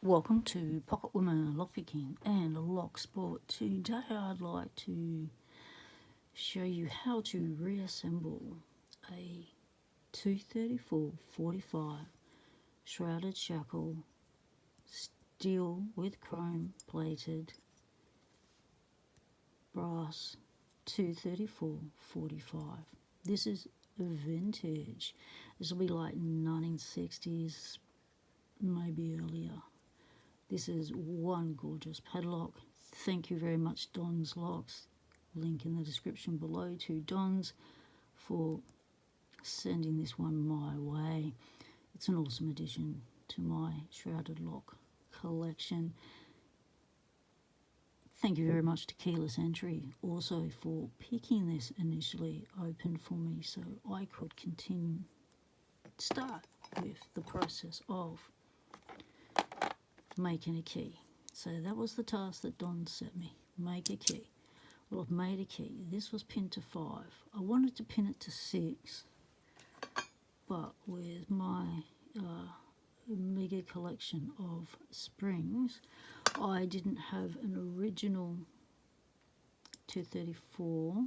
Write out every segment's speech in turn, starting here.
Welcome to Pocket Woman Lockpicking and Lock Sport. Today I'd like to show you how to reassemble a 234-45 Shrouded Shackle steel with chrome plated brass 234-45. This is vintage. This will be like 1960s, maybe earlier. This is one gorgeous padlock. Thank you very much, Don's Locks. Link in the description below to Don's for sending this one my way. It's an awesome addition to my Shrouded Lock collection. Thank you very much to Keyless Entry also for picking this initially open for me so I could start with the process of making a key. So that was the task that Don set me, make a key. Well, I've made a key. This was pinned to 5. I wanted to pin it to 6, but with my mega collection of springs, I didn't have an original 234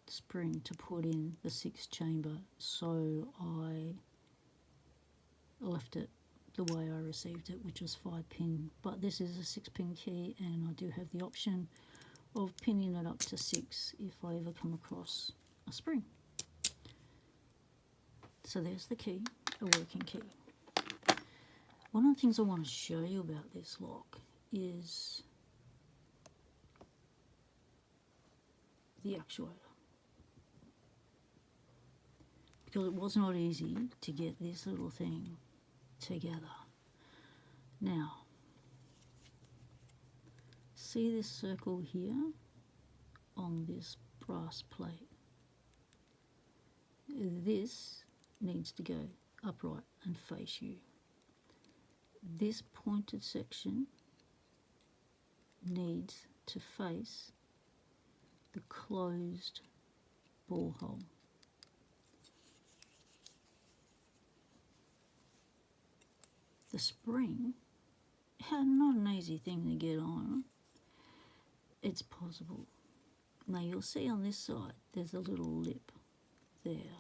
spring to put in the 6 chamber, so I left it the way I received it, which was 5 pin, but this is a 6 pin key and I do have the option of pinning it up to 6 if I ever come across a spring. So there's the key, a working key. One of the things I want to show you about this lock is the actuator, because it was not easy to get this little thing together. Now, see this circle here on this brass plate? This needs to go upright and face you. This pointed section needs to face the closed ball hole. The spring, not an easy thing to get on. It's possible. Now you'll see on this side there's a little lip there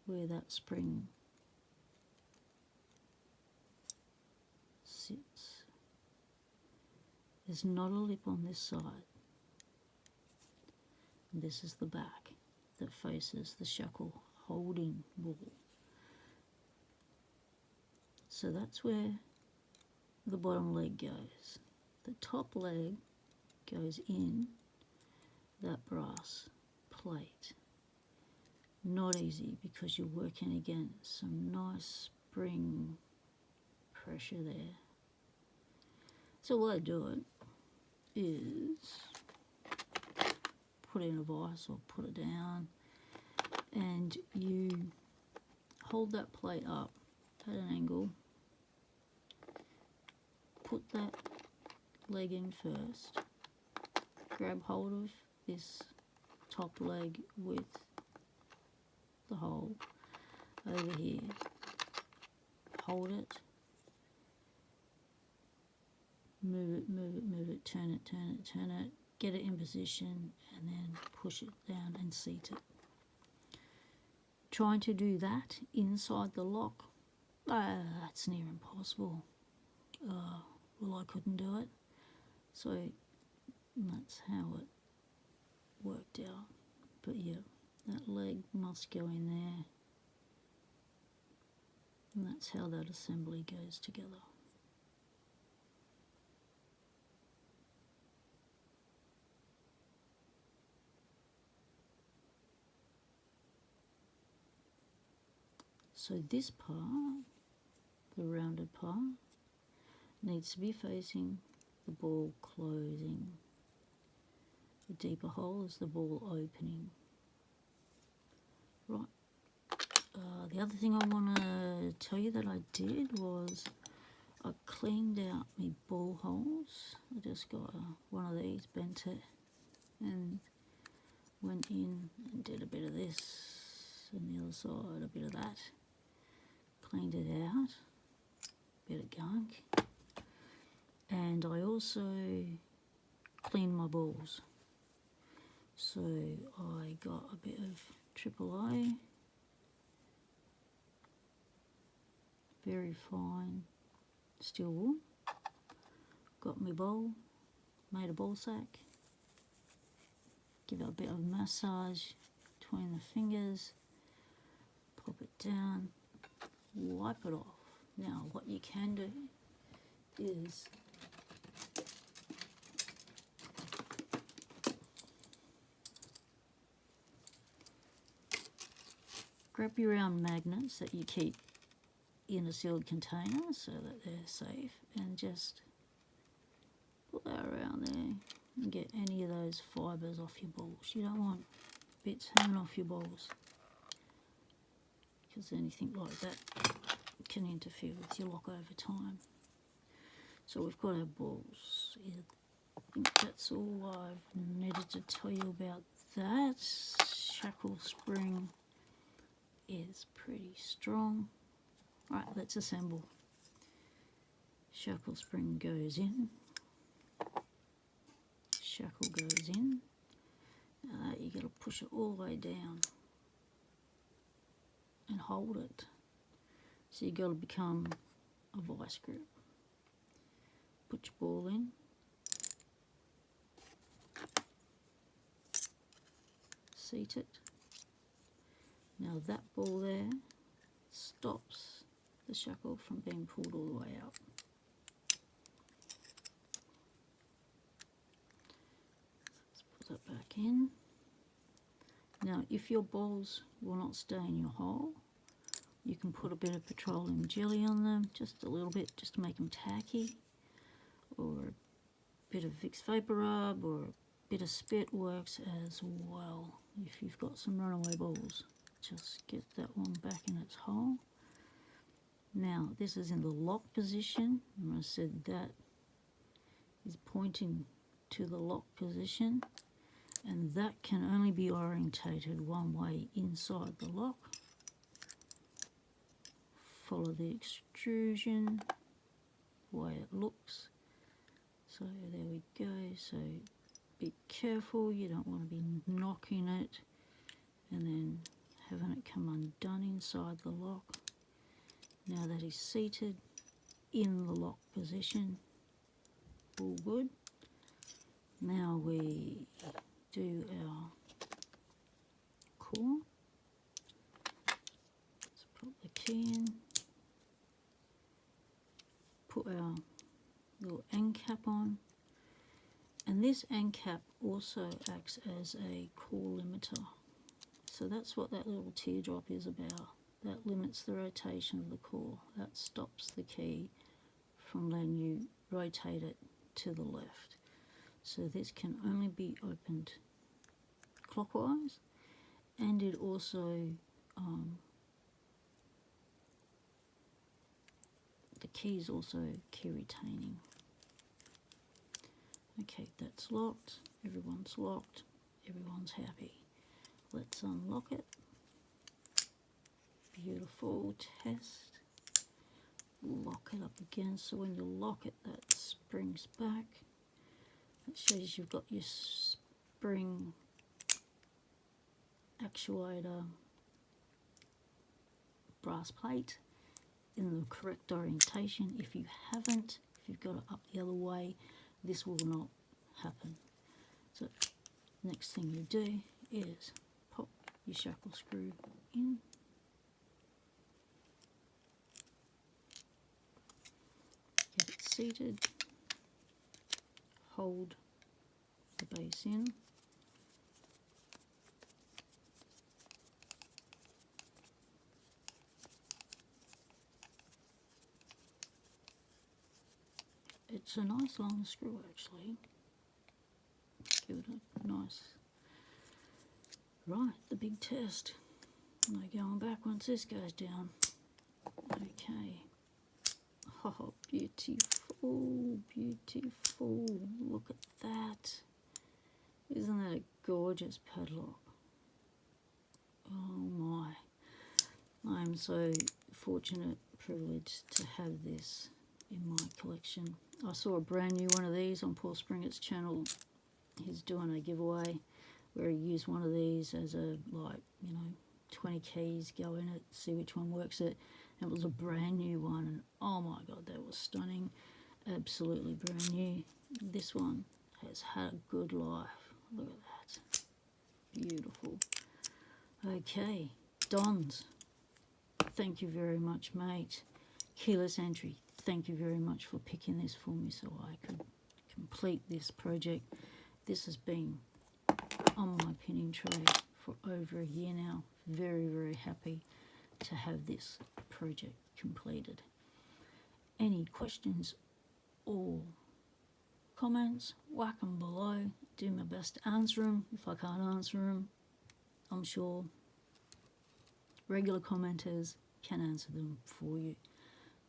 where that spring sits. There's not a lip on this side. This is the back that faces the shackle holding ball. So that's where the bottom leg goes. The top leg goes in that brass plate. Not easy because you're working against some nice spring pressure there. So the way I do it is put it in a vise or put it down, and you hold that plate up at an angle. Put that leg in first, grab hold of this top leg with the hole over here, hold it, move it, turn it, get it in position, and then push it down and seat it. Trying to do that inside the lock, that's near impossible. Well, I couldn't do it, so that's how it worked out. But yeah, that leg must go in there, and that's how that assembly goes together. So this part, the rounded part, needs to be facing the ball closing. The deeper hole is the ball opening. Right. The other thing I want to tell you that I did was I cleaned out my ball holes. I just got one of these, bent it, and went in and did a bit of this, and the other side a bit of that. Cleaned it out. bit of gunk. And I also clean my balls. So I got a bit of AAA, very fine steel wool. Got my bowl, made a ball sack. Give it a bit of massage between the fingers. Pop it down, wipe it off. Now what you can do is grab your round magnets that you keep in a sealed container so that they're safe, and just put that around there and get any of those fibres off your balls. You don't want bits hanging off your balls, because anything like that can interfere with your lock over time. So we've got our balls. I think that's all I've needed to tell you about that. Shackle spring is pretty strong. Right, let's assemble. Shackle spring goes in. Shackle goes in. Now you got to push it all the way down and hold it. So you got to become a vice grip. Put your ball in. Seat it. Now that ball there stops the shackle from being pulled all the way out. Let's put that back in. Now if your balls will not stay in your hole, you can put a bit of petroleum jelly on them, just a little bit, just to make them tacky, or a bit of Vicks Vapor Rub, or a bit of spit works as well. If you've got some runaway balls, just get that one back in its hole. Now this is in the lock position, and I said that is pointing to the lock position, and that can only be orientated one way inside the lock. Follow the extrusion, the way it looks. So there we go. So be careful, you don't want to be knocking it and then having it come undone inside the lock. Now that is seated in the lock position, all good. Now we do our core. Let's put the key in. Put our little end cap on, and this end cap also acts as a core limiter. So that's what that little teardrop is about. That limits the rotation of the core. That stops the key from letting you rotate it to the left. So this can only be opened clockwise, and it also the key is also key retaining. Okay, that's locked. Everyone's locked. Everyone's happy. Let's unlock it. Beautiful test. Lock it up again, so when you lock it, that springs back. That shows you've got your spring actuator brass plate in the correct orientation. If you haven't, if you've got it up the other way, this will not happen. So next thing you do is pop your shackle screw in. Get it seated. Hold the base in. It's a nice long screw actually. Give it a nice... Right, the big test. No going back once this goes down. Okay. Oh, beautiful, beautiful. Look at that. Isn't that a gorgeous padlock? Oh my. I'm so fortunate, privileged to have this in my collection. I saw a brand new one of these on Paul Springett's channel. He's doing a giveaway where he used one of these as a, like, you know, 20 keys, go in it, see which one works it. And it was a brand new one, and oh my god, that was stunning. Absolutely brand new. This one has had a good life. Look at that. Beautiful. Okay, Don's. Thank you very much, mate. Keyless Entry. Thank you very much for picking this for me so I could complete this project. This has been on my pinning tray for over a year now. Very, very happy to have this project completed. Any questions or comments, whack them below. Do my best to answer them. If I can't answer them, I'm sure regular commenters can answer them for you.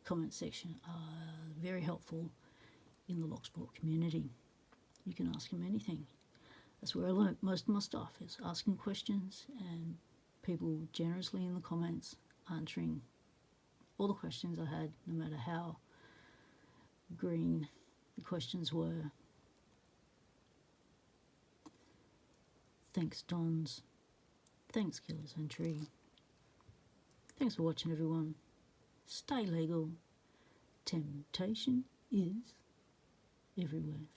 Comment section are very helpful in the Locksport community. You can ask them anything. That's where I learnt most of my stuff, is asking questions and people generously in the comments answering all the questions I had, no matter how green the questions were. Thanks, Dons. Thanks, Killers Entry. Thanks for watching, everyone. Stay legal. Temptation is everywhere.